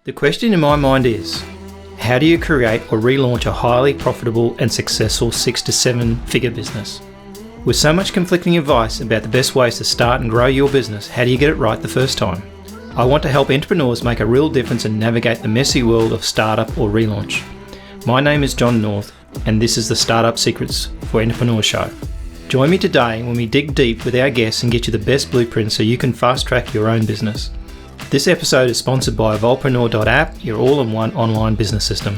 The question in my mind is, how do you create or relaunch a highly profitable and successful 6 to 7 figure business? With so much conflicting advice about the best ways to start and grow your business, how do you get it right the first time? I want to help entrepreneurs make a real difference and navigate the messy world of startup or relaunch. My name is John North, and this is the Startup Secrets for Entrepreneur Show. Join me today when we dig deep with our guests and get you the best blueprint so you can fast track your own business. This episode is sponsored by Evolvepreneur.app, your all-in-one online business system.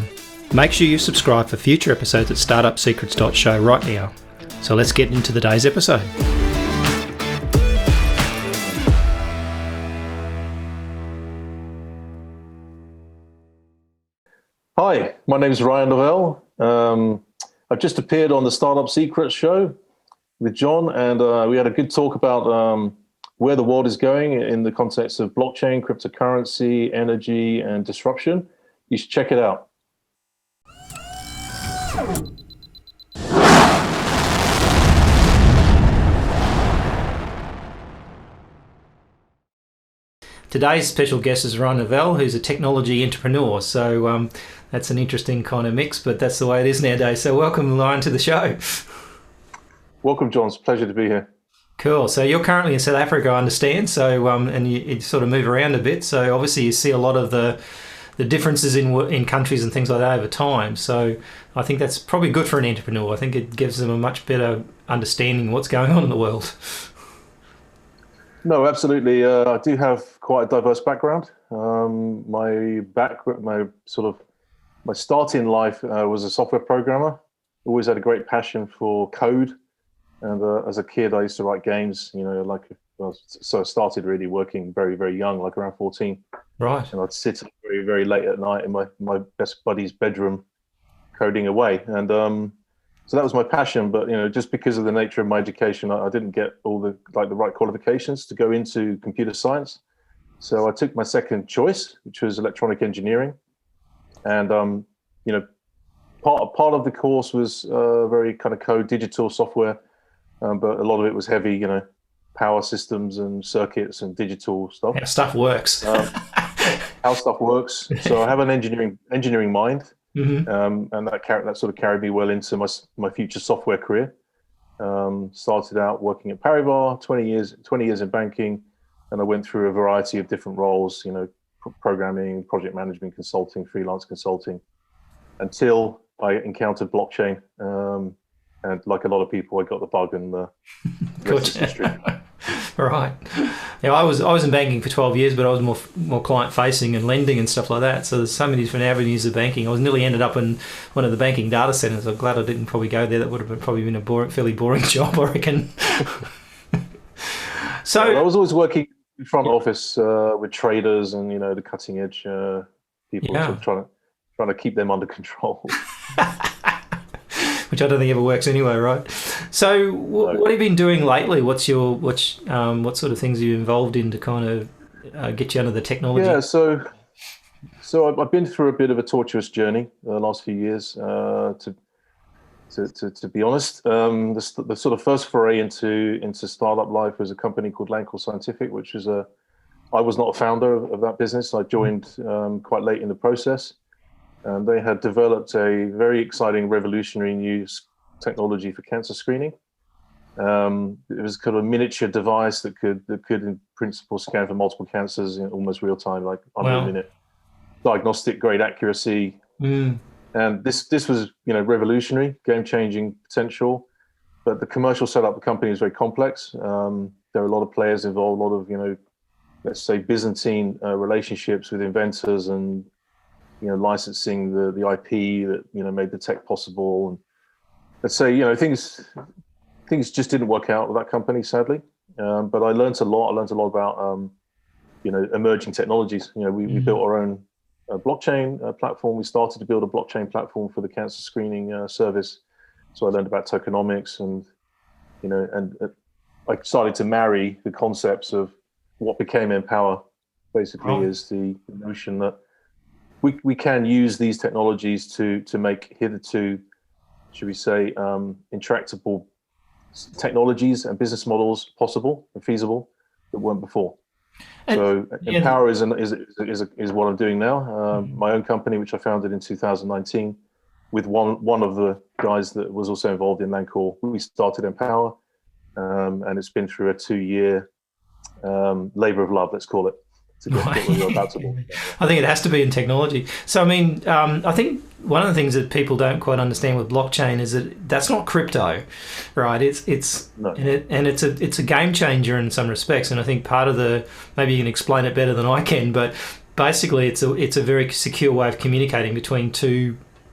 Make sure you subscribe for future episodes at startupsecrets.show right now. So let's get into today's episode. Hi, my name is Ryan Lavelle. I've just appeared on the Startup Secrets show with John, and we had a good talk about where the world is going in the context of blockchain, cryptocurrency, energy, and disruption. You should check it out. Today's special guest is Ryan Lavelle, who's a technology entrepreneur. So that's an interesting kind of mix, but that's the way it is nowadays. So welcome, Ryan, to the show. Welcome, John. It's a pleasure to be here. Cool. So you're currently in South Africa, I understand. So and you sort of move around a bit. So obviously you see a lot of the differences in countries and things like that over time. So I think that's probably good for an entrepreneur. I think it gives them a much better understanding of what's going on in the world. No, absolutely. I do have quite a diverse background. My start in life was a software programmer. Always had a great passion for code. And as a kid, I used to write games, so I started really working very, very young, like around 14. Right. And I'd sit very, very late at night in my best buddy's bedroom coding away. And so that was my passion. But, just because of the nature of my education, I didn't get all the right qualifications to go into computer science. So I took my second choice, which was electronic engineering. And, part of the course was very kind of code, digital software. But a lot of it was heavy, power systems and circuits and digital stuff. How stuff works. How stuff works. So I have an engineering mind, mm-hmm. And that sort of carried me well into my future software career. Started out working at Paribas, 20 years in banking, and I went through a variety of different roles, programming, project management, consulting, freelance consulting, until I encountered blockchain. And like a lot of people, I got the bug, and the rest is history. Right. Yeah, I was in banking for 12 years, but I was more client facing and lending and stuff like that. So there's so many different avenues of banking. I was nearly ended up in one of the banking data centers. I'm glad I didn't probably go there. That would have probably been a fairly boring job, I reckon. So I was always working in front office with traders and the cutting edge people, yeah. sort of trying to keep them under control. Which I don't think ever works anyway, right? So, what have you been doing lately? What sort of things are you involved in to kind of get you under the technology? Yeah, so I've been through a bit of a tortuous journey the last few years. To be honest, the sort of first foray into startup life was a company called Lancor Scientific, which is I was not a founder of that business. I joined quite late in the process. And they had developed a very exciting, revolutionary new technology for cancer screening. It was kind of a miniature device that could, in principle, scan for multiple cancers in almost real time, like under a minute. Diagnostic grade accuracy. Mm. And this was, revolutionary, game-changing potential. But the commercial setup of the company is very complex. There are a lot of players involved, a lot of, let's say, Byzantine relationships with inventors and licensing the IP that made the tech possible, and let's say things just didn't work out with that company, sadly. But I learned a lot. I learned a lot about emerging technologies. We built our own blockchain platform. We started to build a blockchain platform for the cancer screening service. So I learned about tokenomics, and I started to marry the concepts of what became Mpowa. Basically, is the notion that we can use these technologies to make hitherto, should we say, intractable technologies and business models possible and feasible that weren't before. So Mpowa is what I'm doing now. My own company, which I founded in 2019, with one of the guys that was also involved in Lancor. We started Mpowa, and it's been through a 2-year labor of love, let's call it, to get where we're about to be. I think it has to be in technology. So, I mean, I think one of the things that people don't quite understand with blockchain is that that's not crypto, right? It's No. and it's a game changer in some respects. And I think part of maybe you can explain it better than I can, but basically it's a very secure way of communicating between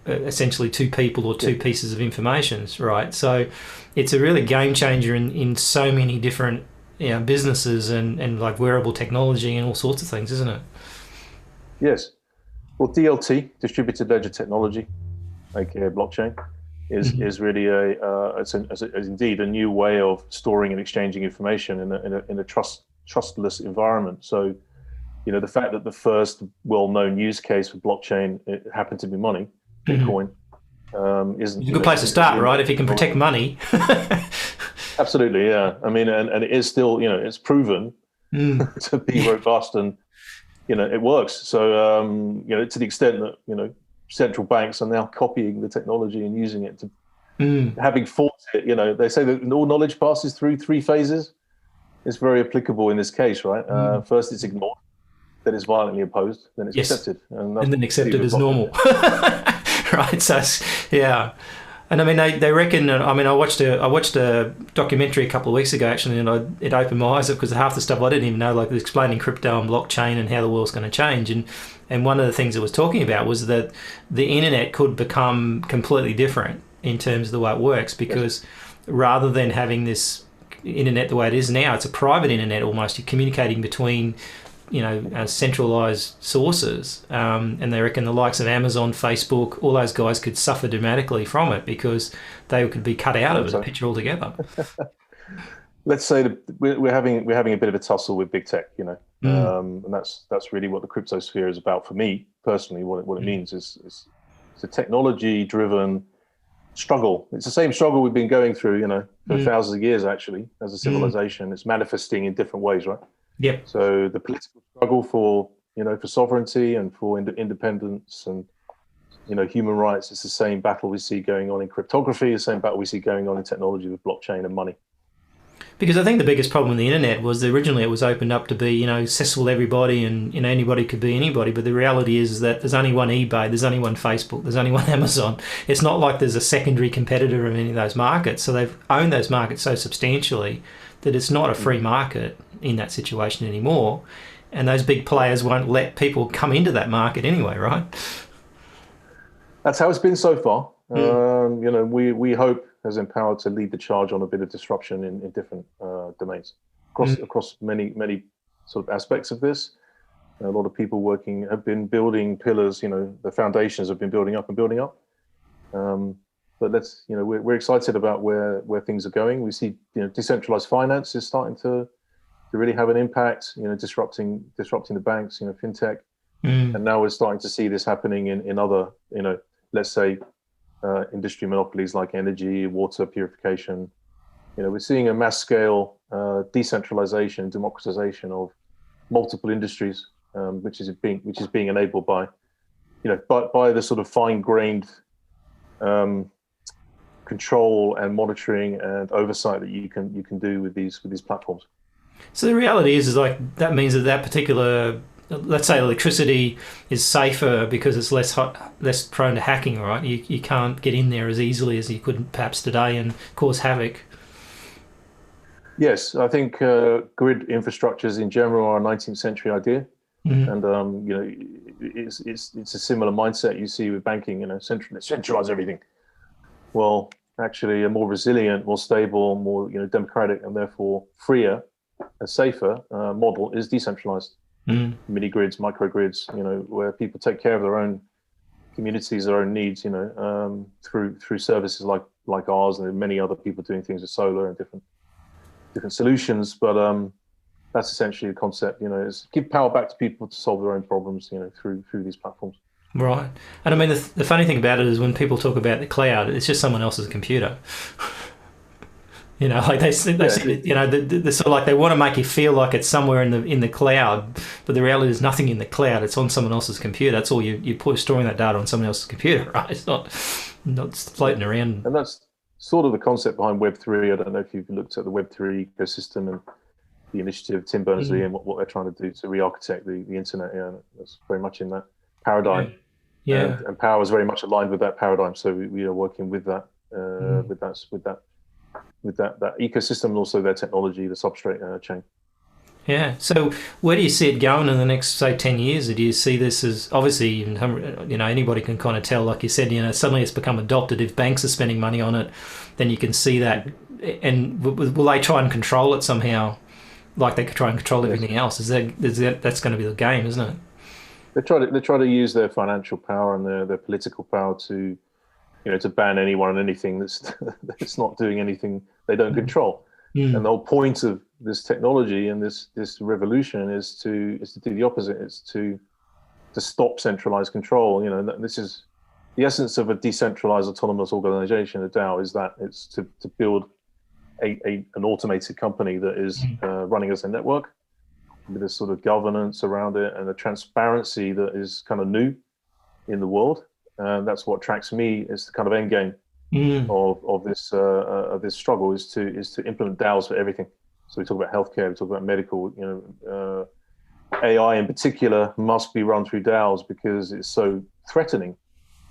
essentially two people or two pieces of information, right? So it's a really game changer in so many different businesses and like wearable technology and all sorts of things, isn't it? Yes. Well, DLT, distributed ledger technology, aka blockchain, is really it's indeed a new way of storing and exchanging information in a trustless environment. So, the fact that the first well-known use case for blockchain it happened to be money, Bitcoin, isn't a good place to start, right? If you can protect money. Absolutely, yeah. I mean, and it is still, it's proven to be robust and, it works. So, to the extent that, central banks are now copying the technology and using it to, having fought it, they say that all knowledge passes through 3 phases. It's very applicable in this case, right? First, it's ignored, then it's violently opposed, then it's accepted. And then accepted as normal. Right, so, yeah. And I mean, they reckon. I mean, I watched a documentary a couple of weeks ago actually, and it opened my eyes up because half the stuff I didn't even know, like explaining crypto and blockchain and how the world's going to change. And one of the things it was talking about was that the internet could become completely different in terms of the way it works, because rather than having this internet the way it is now, it's a private internet almost. You're communicating between centralized sources, and they reckon the likes of Amazon, Facebook, all those guys could suffer dramatically from it because they could be cut out of the picture altogether. Let's say that we're having a bit of a tussle with big tech, and that's really what the crypto sphere is about for me personally. What it means is it's a technology-driven struggle. It's the same struggle we've been going through, for thousands of years actually as a civilization. It's manifesting in different ways, right? Yep. So the political struggle for sovereignty and for independence and human rights, it's the same battle we see going on in cryptography, the same battle we see going on in technology with blockchain and money. Because I think the biggest problem with the internet was that originally it was opened up to be accessible to everybody, and anybody could be anybody. But the reality is that there's only one eBay, there's only one Facebook, there's only one Amazon. It's not like there's a secondary competitor in any of those markets. So they've owned those markets so substantially that it's not a free market in that situation anymore, and those big players won't let people come into that market anyway, right? That's how it's been so far. We hope as Mpowa to lead the charge on a bit of disruption in different domains across many sort of aspects of this. A lot of people have been building pillars. The foundations have been building up. But we're excited about where things are going. We see decentralized finance is starting to really have an impact. Disrupting the banks. Fintech, and now we're starting to see this happening in other let's say industry monopolies like energy, water, purification. We're seeing a mass scale decentralization, democratization of multiple industries, which is being enabled by the sort of fine-grained control and monitoring and oversight that you can do with these platforms. So the reality is like that means that particular, let's say electricity is safer because it's less prone to hacking, right? You can't get in there as easily as you could perhaps today and cause havoc. Yes, I think grid infrastructures in general are a 19th century idea, and it's a similar mindset you see with banking. Centralize everything. Well, actually, a more resilient, more stable, more democratic, and therefore freer, and safer model is decentralized. Mini grids, microgrids, where people take care of their own communities, their own needs, through services like ours, and there are many other people doing things with solar and different solutions. But that's essentially the concept. Is give power back to people to solve their own problems, through these platforms. Right. And I mean, the funny thing about it is when people talk about the cloud, it's just someone else's computer. Like they see they're sort of like they want to make you feel like it's somewhere in the cloud, but the reality is nothing in the cloud. It's on someone else's computer. That's all you're storing that data on someone else's computer, right? It's not floating around. And that's sort of the concept behind Web3. I don't know if you've looked at the Web3 ecosystem and the initiative, Tim Berners-Lee, and what they're trying to do to re-architect the internet. Yeah, that's very much in that paradigm. Yeah. And Power is very much aligned with that paradigm. So we are working with that, with that ecosystem, and also their technology, the substrate chain. Yeah. So where do you see it going in the next, say, 10 years? Or do you see this as, obviously, anybody can kind of tell, like you said, suddenly it's become adopted. If banks are spending money on it, then you can see that. And will they try and control it somehow, like they could try and control everything else? That's going to be the game, isn't it? They try to use their financial power and their political power to, to ban anyone and anything that's not doing anything they don't control. And the whole point of this technology and this revolution is to do the opposite. It's to stop centralized control. This is the essence of a decentralized autonomous organization. A DAO is that it's to build an automated company that is running as a network with a sort of governance around it and a transparency that is kind of new in the world. And that's what attracts me. It's the kind of end game of this struggle is to implement DAOs for everything. So we talk about healthcare, we talk about medical. AI in particular must be run through DAOs because it's so threatening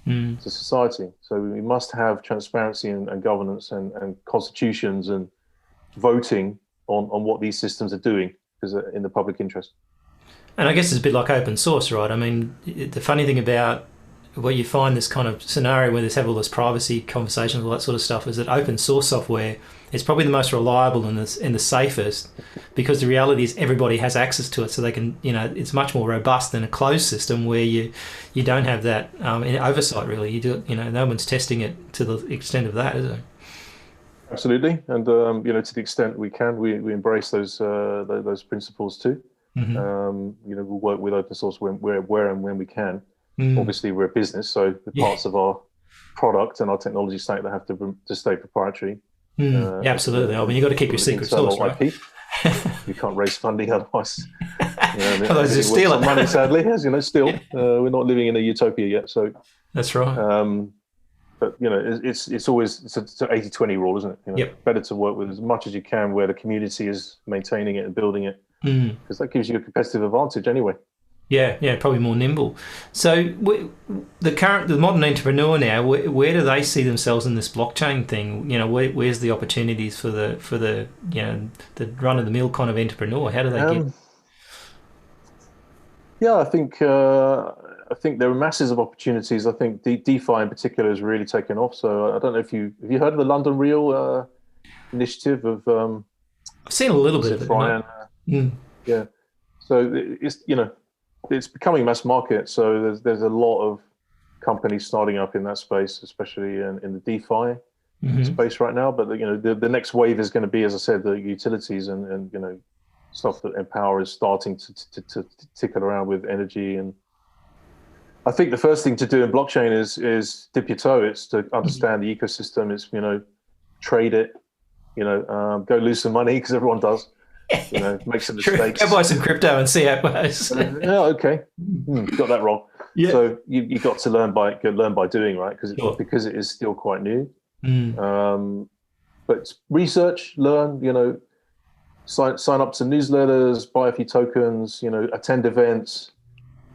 to society. So we must have transparency and governance and constitutions and voting on what these systems are doing, because they're in the public interest. And I guess it's a bit like open source, right? I mean, the funny thing about where you find this kind of scenario where there's have all this privacy conversations, all that sort of stuff, is that open source software is probably the most reliable and the safest, because the reality is everybody has access to it, so they can, it's much more robust than a closed system where you don't have that oversight really. You do, no one's testing it to the extent of that, is it? Absolutely, and to the extent we can, we embrace those principles too. We'll work with open source where and when we can. Obviously, we're a business, so the parts of our product and our technology stack that have to stay proprietary. Absolutely. I mean, you've got to keep your secret sauce, right? IP. You can't raise funding otherwise. Otherwise, you steal it. Money, sadly, still we're not living in a utopia yet. So that's right. But it's always it's an 80-20 rule, isn't it? Better to work with as much as you can where the community is maintaining it and building it, because that gives you a competitive advantage anyway. Yeah, probably more nimble. So the modern entrepreneur now, where do they see themselves in this blockchain thing? Where's the opportunities for the the run of the mill kind of entrepreneur? How do they get? Yeah, I think there are masses of opportunities. I think DeFi in particular has really taken off. So I don't know if you heard of the London Real initiative of. I've seen a little bit of it. Ryan. Yeah, so it's becoming mass market. So there's a lot of companies starting up in that space, especially in the DeFi space right now. But the next wave is going to be, as I said, the utilities and stuff that Mpowa is starting to tickle around with energy. And I think the first thing to do in blockchain is dip your toe. It's to understand the ecosystem. It's trade it. Go lose some money, because everyone does. Make some mistakes. Go buy some crypto and see how it goes. Okay. Got that wrong. Yeah. So you got to learn by doing, right? Because it is still quite new. But research, learn. Sign up to newsletters, buy a few tokens. Attend events.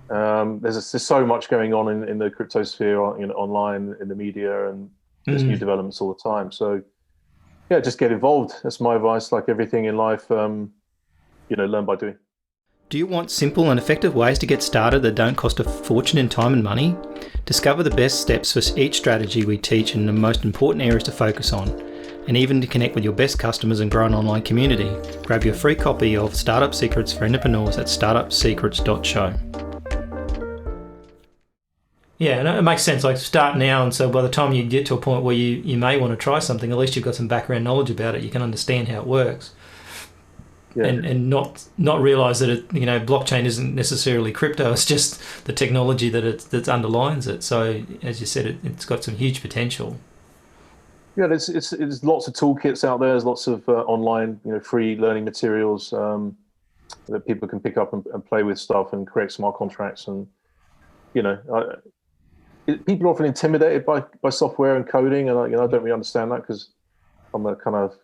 There's so much going on in the crypto sphere, online, in the media, and there's new developments all the time. So. Yeah, just get involved. That's my advice. Like everything in life, learn by doing. Do you want simple and effective ways to get started that don't cost a fortune in time and money? Discover the best steps for each strategy we teach and the most important areas to focus on, and even to connect with your best customers and grow an online community. Grab your free copy of Startup Secrets for Entrepreneurs at startupsecrets.show. Yeah, and it makes sense. Like, start now, and so by the time you get to a point where you may want to try something, at least you've got some background knowledge about it. You can understand how it works, and not realize that blockchain isn't necessarily crypto. It's just the technology that underlines it. So, as you said, it's got some huge potential. Yeah, it's lots of toolkits out there. There's lots of online, free learning materials that people can pick up and play with stuff and create smart contracts. And you know, people are often intimidated by software and coding, and I don't really understand that because I'm a kind of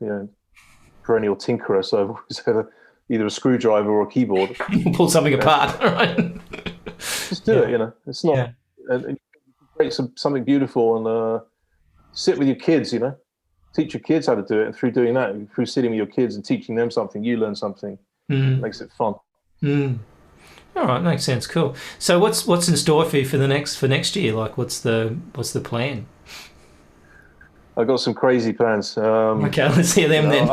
perennial tinkerer, so I've always had either a screwdriver or a keyboard. Pull something apart, right? Just do it. It's not. And create something beautiful and sit with your kids. Teach your kids how to do it, and through doing that, through sitting with your kids and teaching them something, you learn something. It makes it fun. All right, makes sense. Cool. So what's in store for you for next year? Like, what's the plan? I've got some crazy plans. Okay, let's hear them then.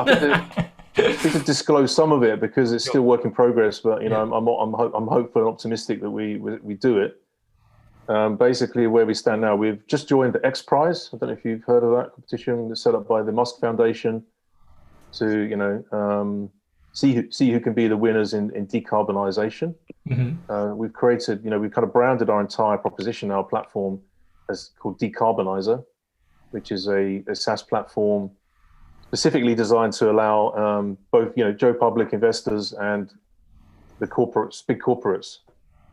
We could disclose some of it because it's still work in progress. But I'm hopeful and optimistic that we do it. Basically, where we stand now, we've just joined the X Prize. I don't know if you've heard of that competition. It's set up by the Musk Foundation to see who can be the winners in decarbonisation. We've created, we've kind of branded our entire proposition, our platform, as called Decarbonizer, which is a SaaS platform specifically designed to allow both, Joe Public investors and the big corporates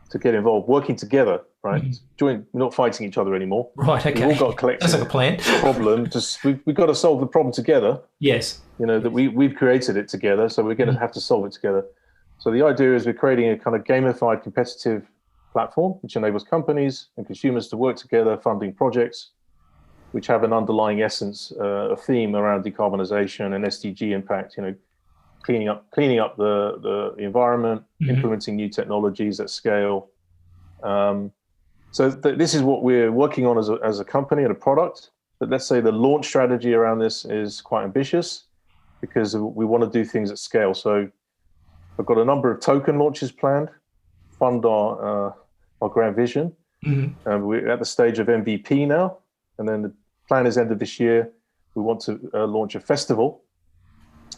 to get involved, working together, right? Not fighting each other anymore. Right, okay. We've all got a collective That's like a plan. problem. We've got to solve the problem together. Yes. That we've created it together, so we're going to have to solve it together. So the idea is we're creating a kind of gamified competitive platform, which enables companies and consumers to work together, funding projects, which have an underlying essence, a theme around decarbonisation and SDG impact, cleaning up the environment, implementing new technologies at scale. So this is what we're working on as a company and a product. But let's say the launch strategy around this is quite ambitious because we want to do things at scale. So I've got a number of token launches planned, fund our grand vision. We're at the stage of MVP now, and then the plan is end of this year. We want to launch a festival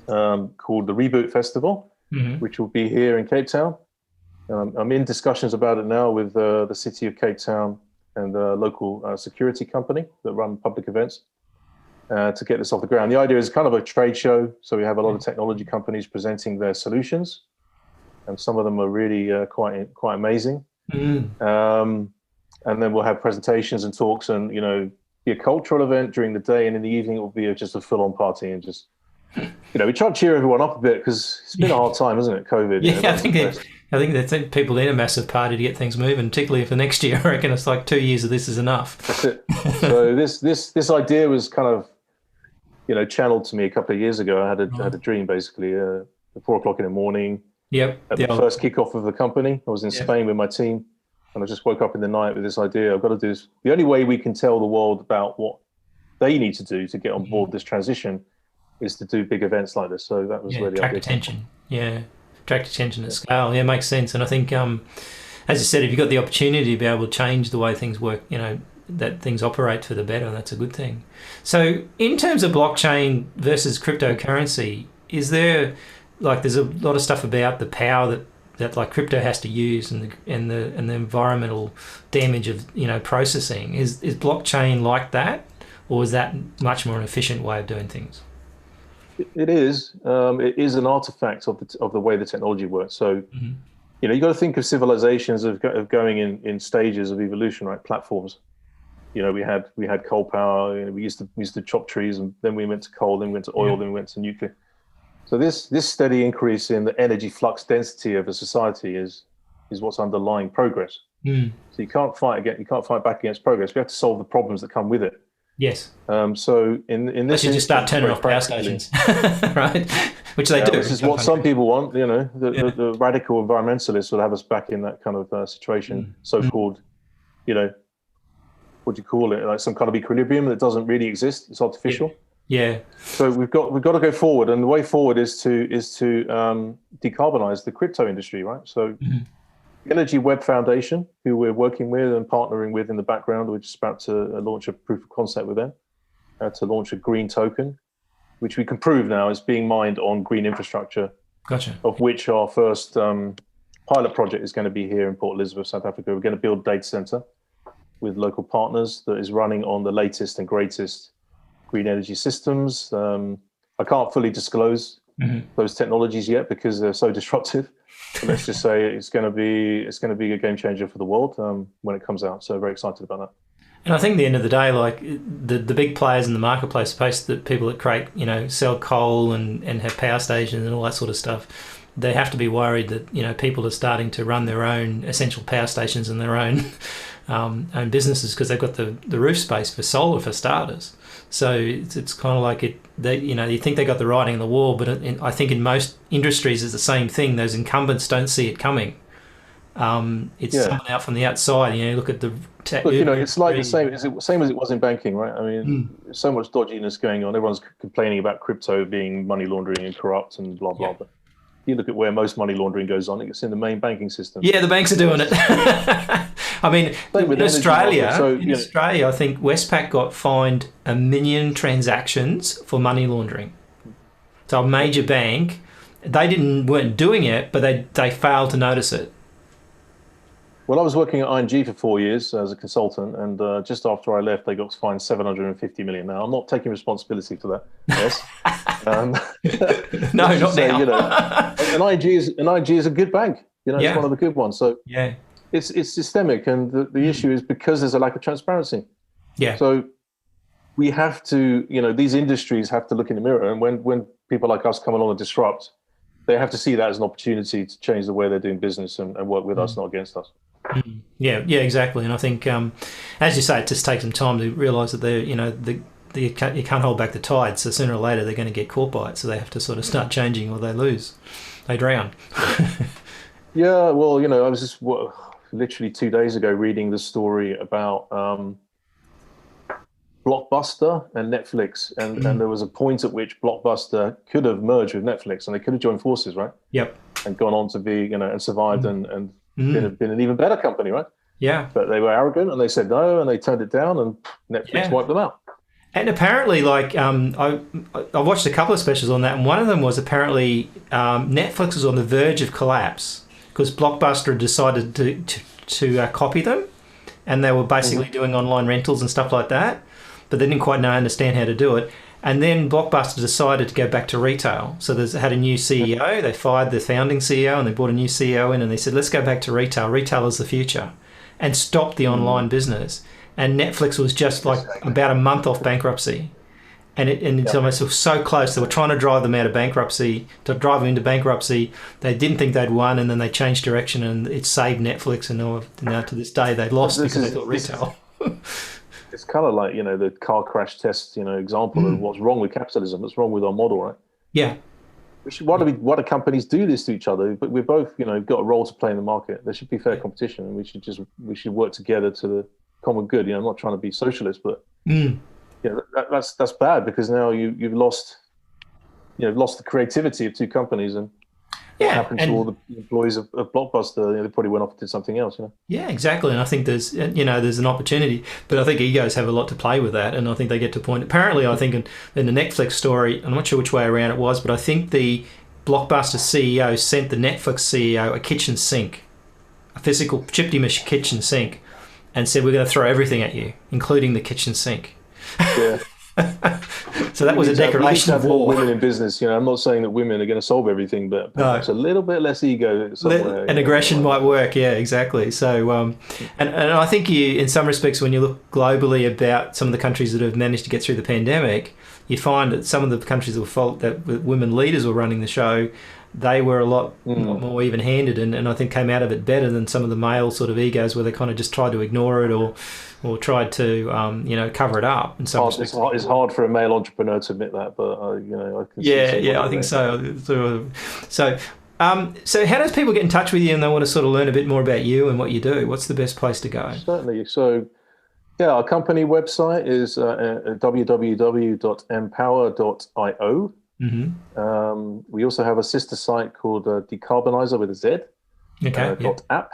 called the Reboot Festival, which will be here in Cape Town. I'm in discussions about it now with the City of Cape Town and the local security company that run public events to get this off the ground. The idea is kind of a trade show, so we have a lot of technology companies presenting their solutions, and some of them are really quite amazing. And then we'll have presentations and talks, and be a cultural event during the day, and in the evening it will be just a full-on party, and just we try and cheer everyone up a bit because it's been a hard time, hasn't it? COVID. Yeah, I think that people need a massive party to get things moving, particularly for next year. I reckon it's like 2 years of this is enough. That's it. So this idea was kind of channeled to me a couple of years ago. I had a dream basically at 4 o'clock in the morning. Yep. At the first kickoff of the company, I was in Spain with my team. And I just woke up in the night with this idea. I've got to do this. The only way we can tell the world about what they need to do to get on board this transition is to do big events like this. So that was where the attract idea attention. Attract attention at scale. Yeah, makes sense. And I think, as you said, if you've got the opportunity to be able to change the way things work, that things operate for the better, that's a good thing. So in terms of blockchain versus cryptocurrency, is there, there's a lot of stuff about the power that like crypto has to use and the environmental damage of processing. Is blockchain like that, or is that much more an efficient way of doing things? It is. It is an artifact of the way the technology works. So you got to think of civilizations of going in stages of evolution, right? Platforms. We had coal power. We used to chop trees, and then we went to coal, then we went to oil, then we went to nuclear. So this steady increase in the energy flux density of a society is what's underlying progress. So you can't fight back against progress. We have to solve the problems that come with it. Yes. So in this, you just start turning off power stations, right? Which they do. This is what some people want. The radical environmentalists will have us back in that kind of situation. So-called, what do you call it? Like some kind of equilibrium that doesn't really exist. It's artificial. Yeah. So we've got to go forward, and the way forward is to decarbonize the crypto industry, right? So the Energy Web Foundation, who we're working with and partnering with in the background, we're just about to launch a proof of concept with them to launch a green token, which we can prove now is being mined on green infrastructure. Gotcha. Of which our first pilot project is going to be here in Port Elizabeth, South Africa. We're going to build a data center with local partners that is running on the latest and greatest green energy systems. I can't fully disclose those technologies yet because they're so disruptive. But let's just say it's going to be a game changer for the world when it comes out. So very excited about that. And I think at the end of the day, like the big players in the marketplace, supposed the people that create, sell coal and have power stations and all that sort of stuff, they have to be worried that, people are starting to run their own essential power stations and their own own businesses because they've got the roof space for solar for starters. So it's kind of like you think they got the writing on the wall, but I think in most industries it's the same thing. Those incumbents don't see it coming. It's someone out from the outside. Look at the. It's like the same as it was in banking, right? I mean, so much dodginess going on. Everyone's complaining about crypto being money laundering and corrupt and blah blah. But you look at where most money laundering goes on; it's in the main banking system. Yeah, the banks are doing it. I mean, in Australia, I think Westpac got fined 1 million transactions for money laundering. So a major bank, they weren't doing it, but they failed to notice it. Well, I was working at ING for 4 years as a consultant, and just after I left, they got fined 750 million. Now, I'm not taking responsibility for that. Yes. No, not now. And ING is a good bank. It's one of the good ones. So it's systemic, and the issue is because there's a lack of transparency. Yeah. So we have to, these industries have to look in the mirror, and when people like us come along and disrupt, they have to see that as an opportunity to change the way they're doing business and work with us, not against us. Yeah, exactly. And I think, as you say, it just takes some time to realise that you can't hold back the tide. So sooner or later they're going to get caught by it. So they have to sort of start changing, or they lose, they drown. Yeah, well, I was just literally 2 days ago reading the story about Blockbuster and Netflix, and there was a point at which Blockbuster could have merged with Netflix, and they could have joined forces, right? Yep. And gone on to be, and survived and been an even better company, right? Yeah. But they were arrogant and they said no, and they turned it down, and Netflix wiped them out. And apparently, I watched a couple of specials on that, and one of them was apparently Netflix was on the verge of collapse because Blockbuster had decided to copy them, and they were basically doing online rentals and stuff like that, but they didn't quite understand how to do it. And then Blockbuster decided to go back to retail. So they had a new CEO. They fired the founding CEO and they brought a new CEO in, and they said, let's go back to retail. Retail is the future, and stopped the online business. And Netflix was just about a month off bankruptcy. And it's almost so close. They were trying to drive them out of bankruptcy, to drive them into bankruptcy. They didn't think they'd won, and then they changed direction, and it saved Netflix. And now to this day, they've lost because they thought retail. It's kind of like, the car crash test, example of what's wrong with capitalism, what's wrong with our model, right? Yeah. Why do companies do this to each other? But we're both, got a role to play in the market. There should be fair competition, and we should work together to the common good. I'm not trying to be socialist, but that's bad, because now you've lost the creativity of two companies, and what happened to all the employees of Blockbuster? They probably went off and did something else. Yeah, exactly. And I think there's an opportunity, but I think egos have a lot to play with that, and I think they get to a point. Apparently, I think in the Netflix story, I'm not sure which way around it was, but I think the Blockbuster CEO sent the Netflix CEO a kitchen sink, a physical chip-image kitchen sink, and said, we're going to throw everything at you, including the kitchen sink. Yeah. So that was a declaration of war. Women in business, I'm not saying that women are going to solve everything, but perhaps a little bit less ego somewhere. And aggression might work, yeah, exactly. So, and I think in some respects, when you look globally about some of the countries that have managed to get through the pandemic, you find that some of the countries that women leaders were running the show, they were a lot more even-handed, and I think came out of it better than some of the male sort of egos where they kind of just tried to ignore it or tried to cover it up. In some it's hard for a male entrepreneur to admit that, but I can I think so. So how does people get in touch with you and they want to sort of learn a bit more about you and what you do? What's the best place to go? Certainly. So our company website is www.mpowa.io. We also have a sister site called Decarbonizer with a Z. .app.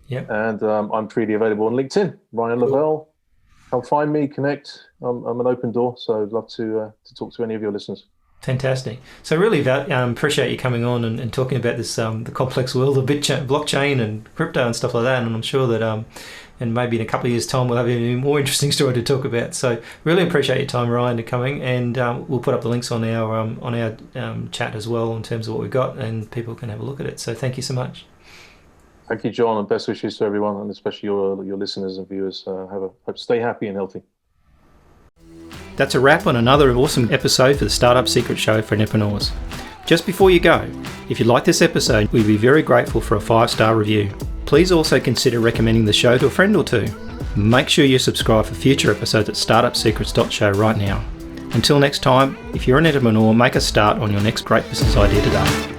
Yeah. And I'm freely available on LinkedIn, Ryan Lavelle. Come find me, connect. I'm an open door, so I'd love to talk to any of your listeners. Fantastic. So really appreciate you coming on and talking about this the complex world of blockchain and crypto and stuff like that. And I'm sure that and maybe in a couple of years' time we'll have a more interesting story to talk about. So really appreciate your time, Ryan, to coming, and we'll put up the links on our chat as well in terms of what we've got, and people can have a look at it. So thank you so much. Thank you, John, and best wishes to everyone, and especially your listeners and viewers. Stay happy and healthy. That's a wrap on another awesome episode for the Startup Secret Show for entrepreneurs. Just before you go, if you like this episode, we'd be very grateful for a 5-star review. Please also consider recommending the show to a friend or two. Make sure you subscribe for future episodes at startupsecrets.show right now. Until next time, if you're an entrepreneur, make a start on your next great business idea today.